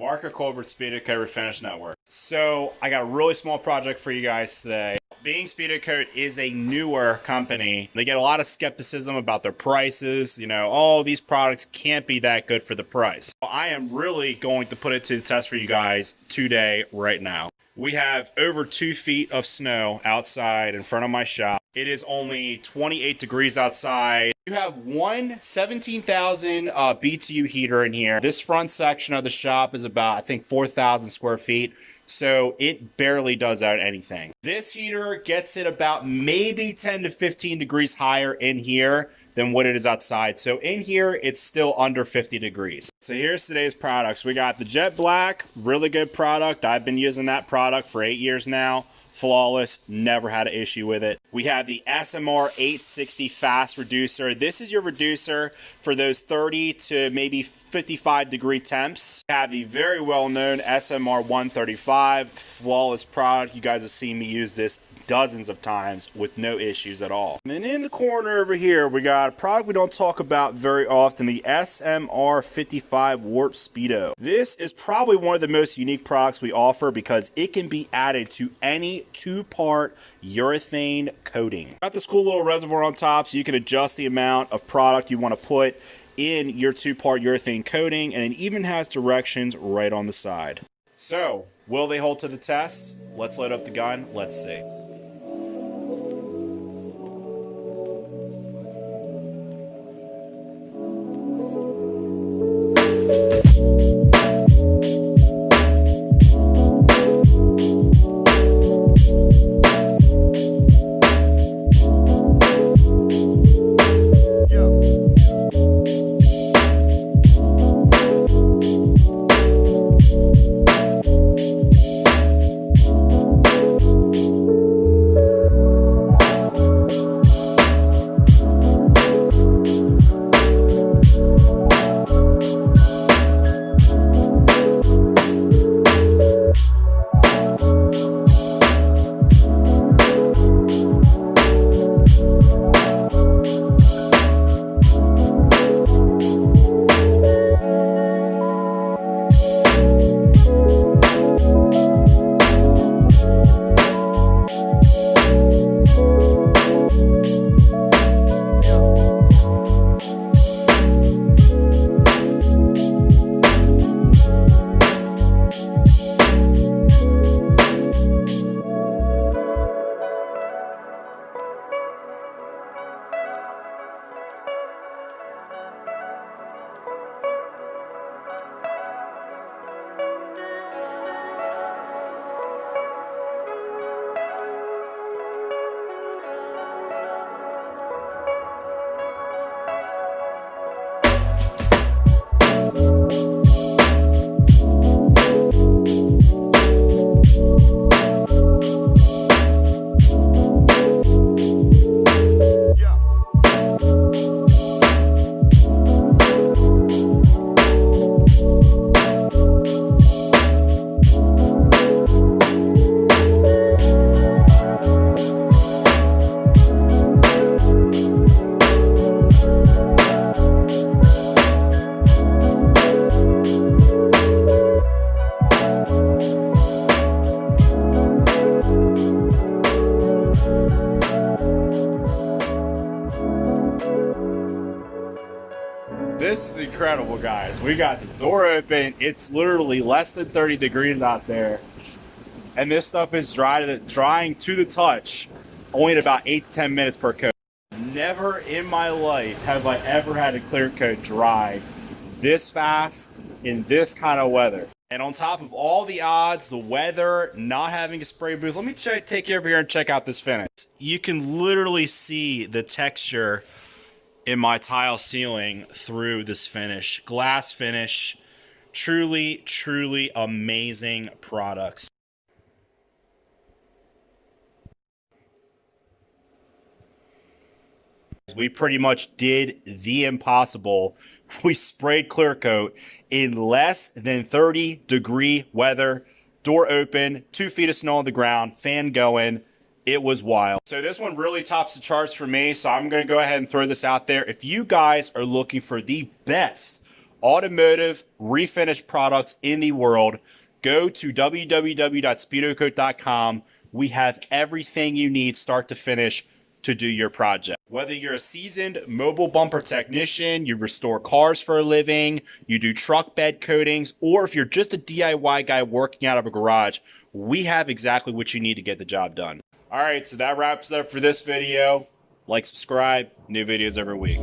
Marco Colbert, Speedokote, Refinished Network. So I got a really small project for you guys today. Being Speedokote is a newer company, they get a lot of skepticism about their prices. You know, oh, these products can't be that good for the price. I am really going to put it to the test for you guys today, right now. We have over 2 feet of snow outside in front of my shop. It is only 28 degrees outside. You have one 17,000 BTU heater in here. This front section of the shop is about, I think, 4,000 square feet. So it barely does out anything. This heater gets it about maybe 10 to 15 degrees higher in here than what it is outside. So in here, it's still under 50 degrees. So here's today's products. We got the Jet Black, really good product. I've been using that product for 8 years now. Flawless, never had an issue with it. We have the SMR 860 fast reducer. This is your reducer for those 30 to maybe 55 degree temps. We have the very well known SMR 135, flawless product. You guys have seen me use this dozens of times with no issues at all. And then in the corner over here, we got a product we don't talk about very often, the SMR 55 Warp Speedo. This is probably one of the most unique products we offer because it can be added to any 2-part urethane coating. Got this cool little reservoir on top so you can adjust the amount of product you want to put in your 2-part urethane coating, and it even has directions right on the side. So, will they hold to the test? Let's load up the gun. Let's see. This is incredible, guys. We got the door open. It's literally less than 30 degrees out there. And this stuff is drying to the touch only in about 8 to 10 minutes per coat. Never in my life have I ever had a clear coat dry this fast in this kind of weather. And on top of all the odds, the weather, not having a spray booth, let me take you over here and check out this finish. You can literally see the texture in my tile ceiling through this finish. Glass finish. Truly, truly amazing products. We pretty much did the impossible. We sprayed clear coat in less than 30-degree weather. Door open, 2 feet of snow on the ground, fan going. It was wild. So this one really tops the charts for me, so I'm going to go ahead and throw this out there. If you guys are looking for the best automotive refinished products in the world. Go to www.speedokote.com. We have everything you need start to finish to do your project. Whether you're a seasoned mobile bumper technician, you restore cars for a living, you do truck bed coatings, or if you're just a DIY guy working out of a garage, we have exactly what you need to get the job done. All right, so that wraps it up for this video. Like, subscribe, new videos every week.